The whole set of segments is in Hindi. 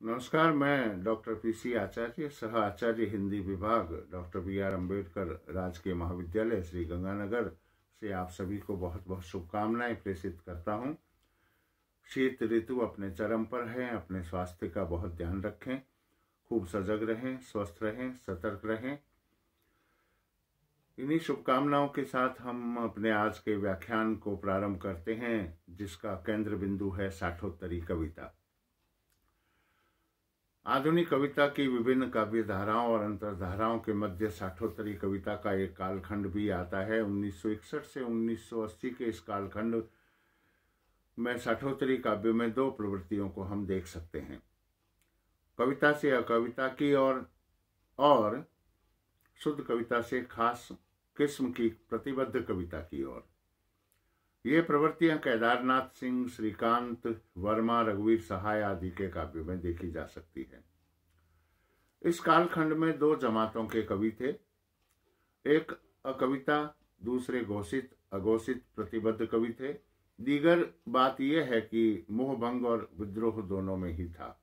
नमस्कार। मैं डॉक्टर पीसी आचार्य, सह आचार्य हिंदी विभाग, डॉक्टर बी.आर. अम्बेडकर राजकीय महाविद्यालय श्री गंगानगर से आप सभी को बहुत बहुत शुभकामनाएं प्रेषित करता हूं। शीत ऋतु अपने चरम पर है। अपने स्वास्थ्य का बहुत ध्यान रखें, खूब सजग रहें, स्वस्थ रहें, सतर्क रहें। इन्हीं शुभकामनाओं के साथ हम अपने आज के व्याख्यान को प्रारंभ करते हैं, जिसका केंद्र बिंदु है साठोत्तरी कविता। आधुनिक कविता की विभिन्न काव्य धाराओं और अंतरधाराओं के मध्य साठोत्तरी कविता का एक कालखंड भी आता है। 1961 से 1980 के इस कालखंड में साठोत्तरी काव्य में दो प्रवृत्तियों को हम देख सकते हैं: कविता से अकविता की और शुद्ध कविता से खास किस्म की प्रतिबद्ध कविता की ओर। ये प्रवृत्तियां केदारनाथ सिंह, श्रीकांत वर्मा, रघुवीर सहाय आदि के काव्यों में देखी जा सकती है। इस कालखंड में दो जमातों के कवि थे। एक अकविता, दूसरे घोषित अघोषित प्रतिबद्ध कवि थे। दीगर बात यह है कि मोहभंग और विद्रोह दोनों में ही था,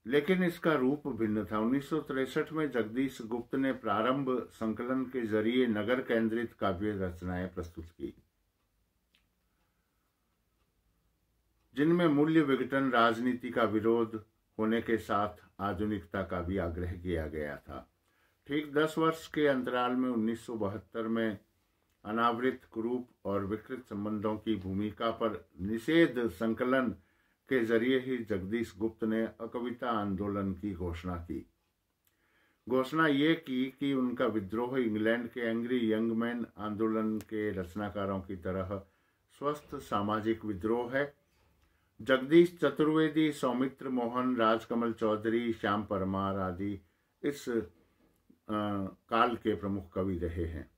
लेकिन इसका रूप भिन्न था। 1963 में जगदीश गुप्त ने प्रारंभ संकलन के जरिए नगर केंद्रित काव्य रचनाएं प्रस्तुत की, जिनमें मूल्य विघटन, राजनीति का विरोध होने के साथ आधुनिकता का भी आग्रह किया गया था। ठीक 10 वर्ष के अंतराल में 1972 में अनावृत, कुरूप और विकृत संबंधों की भूमिका पर निषेध संकलन के जरिए ही जगदीश गुप्त ने अकविता आंदोलन की घोषणा की। घोषणा ये की कि उनका विद्रोह इंग्लैंड के एंग्री यंग मैन आंदोलन के रचनाकारों की तरह स्वस्थ सामाजिक विद्रोह है। जगदीश चतुर्वेदी, सौमित्र मोहन, राजकमल चौधरी, श्याम परमार आदि इस काल के प्रमुख कवि रहे हैं।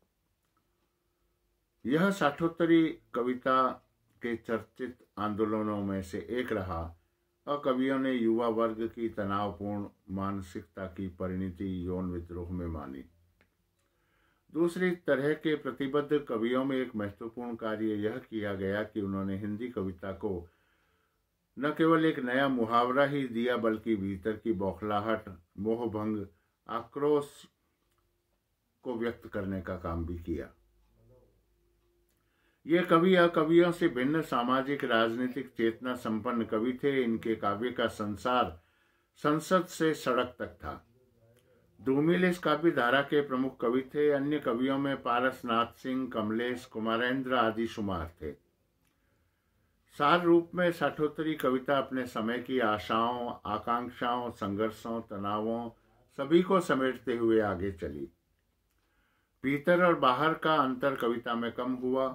यह साठोत्तरी कविता के चर्चित आंदोलनों में से एक रहा। कवियों ने युवा वर्ग की तनावपूर्ण मानसिकता की परिणति यौन विद्रोह में मानी। दूसरी तरह के प्रतिबद्ध कवियों में एक महत्वपूर्ण कार्य यह किया गया कि उन्होंने हिंदी कविता को न केवल एक नया मुहावरा ही दिया, बल्कि भीतर की बौखलाहट, मोहभंग, आक्रोश को व्यक्त करने का काम भी किया। ये कवि अकवियों से भिन्न सामाजिक राजनीतिक चेतना संपन्न कवि थे। इनके काव्य का संसार संसद से सड़क तक था। धूमिल इस काव्य धारा के प्रमुख कवि थे। अन्य कवियों में पारसनाथ सिंह, कमलेश, कुमारेंद्र आदि शुमार थे। सार रूप में साठोत्तरी कविता अपने समय की आशाओं, आकांक्षाओं, संघर्षों, तनावों सभी को समेटते हुए आगे चली। भीतर और बाहर का अंतर कविता में कम हुआ।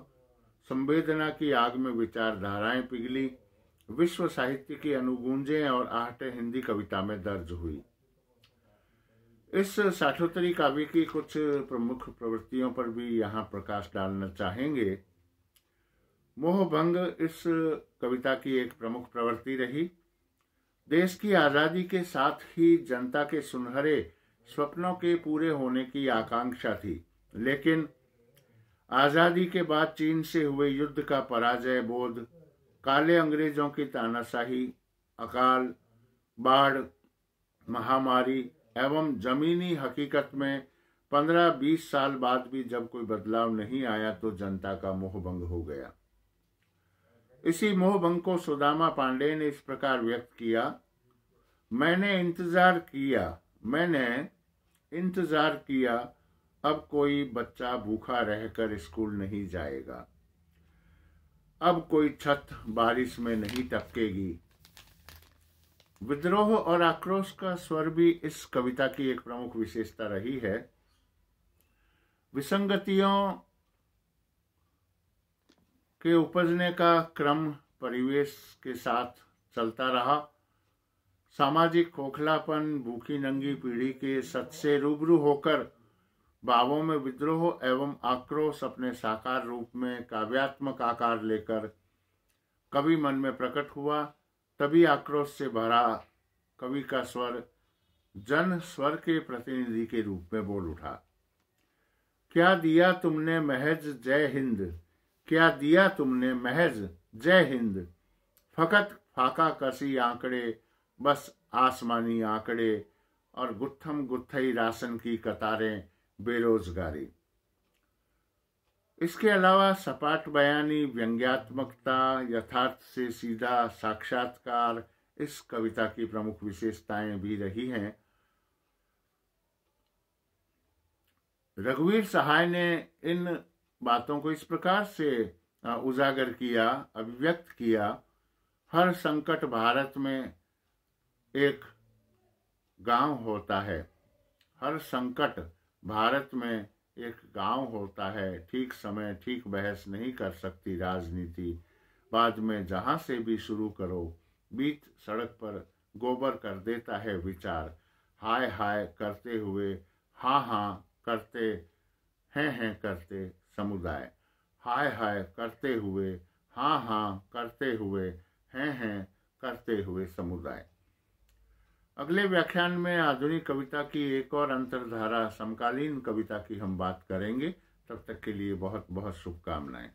संवेदना की आग में विचारधाराएं पिघली। विश्व साहित्य की अनुगूंजें और आहटें हिंदी कविता में दर्ज हुई। इस साठोत्तरी काव्य की कुछ प्रमुख प्रवृत्तियों पर भी यहाँ प्रकाश डालना चाहेंगे। मोहभंग इस कविता की एक प्रमुख प्रवृत्ति रही। देश की आजादी के साथ ही जनता के सुनहरे स्वप्नों के पूरे होने की आकांक्षा थी, लेकिन आजादी के बाद चीन से हुए युद्ध का पराजय बोध, काले अंग्रेजों की तानाशाही, अकाल, बाढ़, महामारी एवं जमीनी हकीकत में 15-20 साल बाद भी जब कोई बदलाव नहीं आया तो जनता का मोहभंग हो गया। इसी मोहभंग को सुदामा पांडे ने इस प्रकार व्यक्त किया: मैंने इंतजार किया, अब कोई बच्चा भूखा रहकर स्कूल नहीं जाएगा, अब कोई छत बारिश में नहीं टपकेगी। विद्रोह और आक्रोश का स्वर भी इस कविता की एक प्रमुख विशेषता रही है। विसंगतियों के उपजने का क्रम परिवेश के साथ चलता रहा। सामाजिक खोखलापन, भूखी नंगी पीढ़ी के सच से रूबरू होकर भावों में विद्रोह एवं आक्रोश अपने साकार रूप में काव्यात्मक आकार लेकर कवि मन में प्रकट हुआ। तभी आक्रोश से भरा कवि का स्वर जन स्वर के प्रतिनिधि के रूप में बोल उठा। क्या दिया तुमने महज जय हिंद, क्या दिया तुमने महज जय हिंद, फकत फाका कसी आंकड़े, बस आसमानी आंकड़े, और गुत्थम गुत्थई राशन की कतारें, बेरोजगारी। इसके अलावा सपाट बयानी, व्यंग्यात्मकता, यथार्थ से सीधा साक्षात्कार इस कविता की प्रमुख विशेषताएं भी रही हैं। रघुवीर सहाय ने इन बातों को इस प्रकार से उजागर किया, अभिव्यक्त किया। हर संकट भारत में एक गांव होता है, हर संकट भारत में एक गांव होता है। ठीक समय ठीक बहस नहीं कर सकती राजनीति, बाद में जहां से भी शुरू करो, बीच सड़क पर गोबर कर देता है विचार। हाय हाय करते हुए हाँ हाँ करते हैं करते समुदाय। हाय हाय करते हुए हाँ हाँ करते हुए हैं करते हुए समुदाय। अगले व्याख्यान में आधुनिक कविता की एक और अंतर्धारा समकालीन कविता की हम बात करेंगे। तब तक के लिए बहुत बहुत शुभकामनाएं।